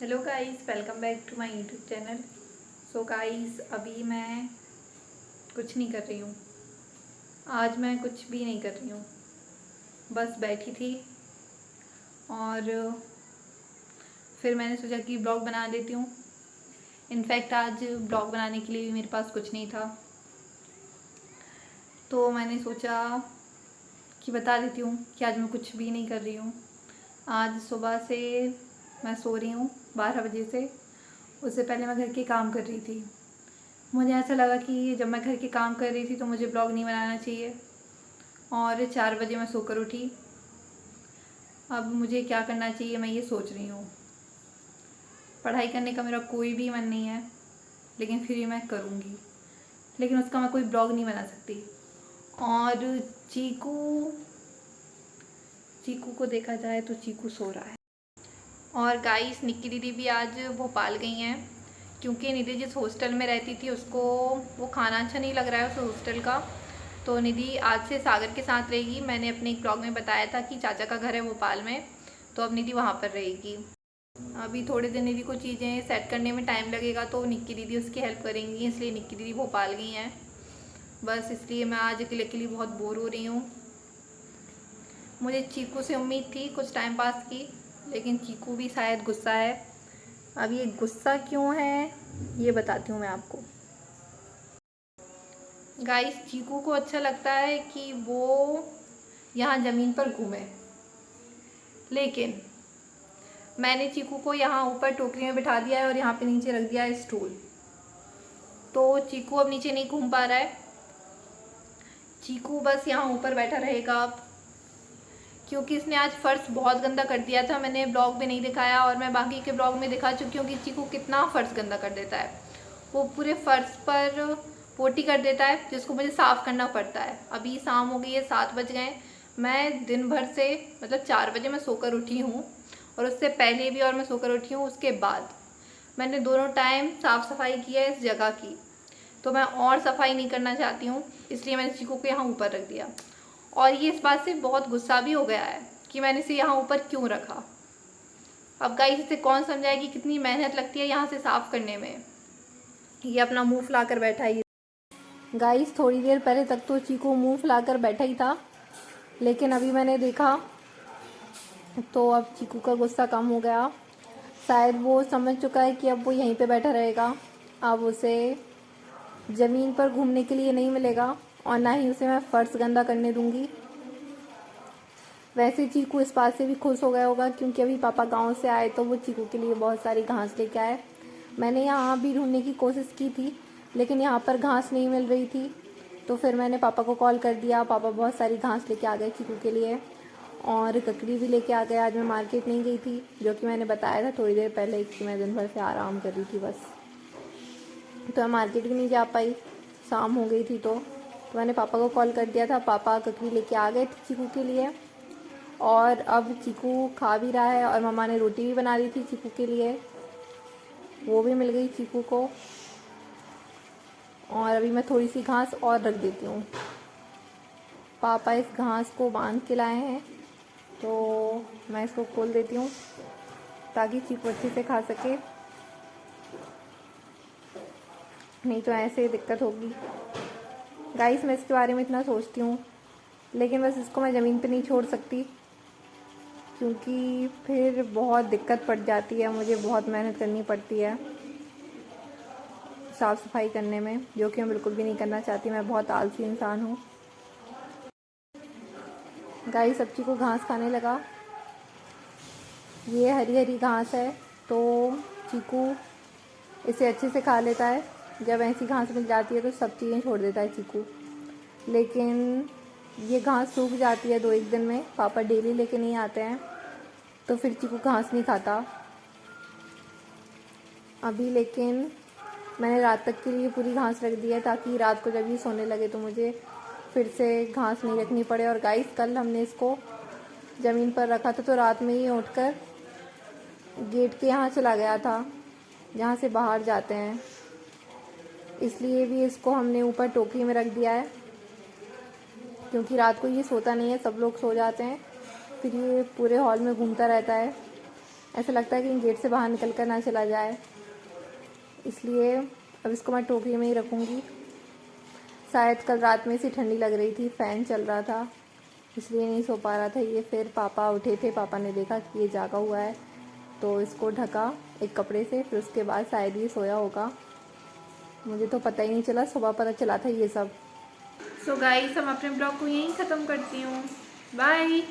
Hello guys, welcome back to my YouTube channel. So guys, अभी मैं कुछ नहीं कर रही हूँ। आज मैं कुछ भी नहीं कर रही हूँ, बस बैठी थी और फिर मैंने सोचा कि ब्लॉग बना लेती हूँ। इनफैक्ट आज ब्लॉग बनाने के लिए भी मेरे पास कुछ नहीं था, तो मैंने सोचा कि बता देती हूँ कि आज मैं कुछ भी नहीं कर रही हूँ। आज सुबह से मैं सो रही हूँ 12 बजे से। उससे पहले मैं घर के काम कर रही थी। मुझे ऐसा लगा कि जब मैं घर के काम कर रही थी तो मुझे ब्लॉग नहीं बनाना चाहिए, और 4 बजे मैं सोकर उठी। अब मुझे क्या करना चाहिए मैं ये सोच रही हूँ। पढ़ाई करने का मेरा कोई भी मन नहीं है, लेकिन फिर भी मैं करूँगी, लेकिन उसका मैं कोई ब्लॉग नहीं बना सकती। और चीकू चीकू को देखा जाए तो चीकू सो रहा है। और गाइस, निक्की दीदी भी आज भोपाल गई हैं, क्योंकि निधि जिस हॉस्टल में रहती थी उसको वो खाना अच्छा नहीं लग रहा है उस हॉस्टल का। तो निधि आज से सागर के साथ रहेगी। मैंने अपने एक ब्लॉग में बताया था कि चाचा का घर है भोपाल में, तो अब निधि वहाँ पर रहेगी। अभी थोड़े दिन निधि को चीज़ें सेट करने में टाइम लगेगा, तो निक्की दीदी उसकी हेल्प करेंगी, इसलिए निक्की दीदी भोपाल गई हैं। बस इसलिए मैं आज अकेले अकेले बहुत बोर हो रही हूँ। मुझे चीकू से उम्मीद थी कुछ टाइम पास की, लेकिन चीकू भी शायद गुस्सा है। अब ये गुस्सा क्यों है ये बताती हूँ मैं आपको। गाइस, चीकू को अच्छा लगता है कि वो यहाँ ज़मीन पर घूमे, लेकिन मैंने चीकू को यहाँ ऊपर टोकरी में बिठा दिया है और यहाँ पे नीचे रख दिया है स्टूल। तो चीकू अब नीचे नहीं घूम पा रहा है। चीकू बस यहाँ ऊपर बैठा रहेगा अब, क्योंकि इसने आज फर्श बहुत गंदा कर दिया था। मैंने ब्लॉग में नहीं दिखाया और मैं बाकी के ब्लॉग में दिखा चुकी हूँ कि चीकू कितना फर्श गंदा कर देता है। वो पूरे फर्श पर पोटी कर देता है, जिसको मुझे साफ़ करना पड़ता है। अभी शाम हो गई है, 7 बज गए। मैं दिन भर से मतलब 4 बजे मैं सोकर उठी हूँ, और उससे पहले भी और मैं सोकर उठी हूँ, उसके बाद मैंने दोनों टाइम साफ़ सफाई की है इस जगह की। तो मैं और सफाई नहीं करना चाहती हूँ, इसलिए मैंने चीकू को यहाँ ऊपर रख दिया। और ये इस बात से बहुत गुस्सा भी हो गया है कि मैंने इसे यहाँ ऊपर क्यों रखा। अब गाइस, इसे कौन समझाए कि कितनी मेहनत लगती है यहाँ से साफ़ करने में। ये अपना मुंह फुलाकर बैठा ही। गाइस, थोड़ी देर पहले तक तो चीकू मुंह फुलाकर बैठा ही था, लेकिन अभी मैंने देखा तो अब चीकू का गुस्सा कम हो गया। शायद वो समझ चुका है कि अब वो यहीं पे बैठा रहेगा। अब उसे ज़मीन पर घूमने के लिए नहीं मिलेगा, और ना ही उसे मैं फर्श गंदा करने दूंगी। वैसे चीकू इस बात से भी खुश हो गया होगा, क्योंकि अभी पापा गांव से आए तो वो चीकू के लिए बहुत सारी घास लेके आए। मैंने यहाँ भी ढूंढने की कोशिश की थी, लेकिन यहाँ पर घास नहीं मिल रही थी। तो फिर मैंने पापा को कॉल कर दिया। पापा बहुत सारी घास लेके आ गए चीकू के लिए, और ककड़ी भी लेके आ गए। आज मैं मार्केट नहीं गई थी, जो कि मैंने बताया था थोड़ी देर पहले कि मैं दिन भर से आराम कर रही थी बस। तो मैं मार्केट भी नहीं जा पाई, शाम हो गई थी। तो मैंने पापा को कॉल कर दिया था। पापा ककड़ी लेके आ गए थे चीकू के लिए, और अब चीकू खा भी रहा है। और मम्मा ने रोटी भी बना दी थी चीकू के लिए, वो भी मिल गई चीकू को। और अभी मैं थोड़ी सी घास और रख देती हूँ। पापा इस घास को बांध के लाए हैं, तो मैं इसको खोल देती हूँ ताकि चीकू अच्छे से खा सके, नहीं तो ऐसे दिक्कत होगी। गाइस, मैं इसके बारे में इतना सोचती हूँ, लेकिन बस इसको मैं ज़मीन पे नहीं छोड़ सकती, क्योंकि फिर बहुत दिक्कत पड़ जाती है। मुझे बहुत मेहनत करनी पड़ती है साफ़ सफाई करने में, जो कि मैं बिल्कुल भी नहीं करना चाहती। मैं बहुत आलसी इंसान हूँ। गाइस, सब चीकू घास खाने लगा। ये हरी हरी घास है, तो चीकू इसे अच्छे से खा लेता है। जब ऐसी घास मिल जाती है तो सब चीज़ें छोड़ देता है चीकू। लेकिन ये घास सूख जाती है 2-1 दिन में। पापा डेली लेके नहीं आते हैं, तो फिर चीकू घास नहीं खाता अभी। लेकिन मैंने रात तक के लिए पूरी घास रख दी है, ताकि रात को जब ये सोने लगे तो मुझे फिर से घास नहीं रखनी पड़े। और गाइस, कल हमने इसको ज़मीन पर रखा था, तो रात में ये उठकर गेट के यहाँ चला गया था, जहाँ से बाहर जाते हैं। इसलिए भी इसको हमने ऊपर टोकरी में रख दिया है, क्योंकि रात को ये सोता नहीं है। सब लोग सो जाते हैं, फिर ये पूरे हॉल में घूमता रहता है। ऐसा लगता है कि गेट से बाहर निकल कर ना चला जाए, इसलिए अब इसको मैं टोकरी में ही रखूँगी। शायद कल रात में से ठंडी लग रही थी, फ़ैन चल रहा था, इसलिए नहीं सो पा रहा था ये। फिर पापा उठे थे, पापा ने देखा कि ये जागा हुआ है तो इसको ढका एक कपड़े से, फिर उसके बाद शायद ये सोया होगा। मुझे तो पता ही नहीं चला, सुबह पता चला था ये सब। सो गाइस, हम अपने ब्लॉग को यहीं ख़त्म करती हूँ। बाय।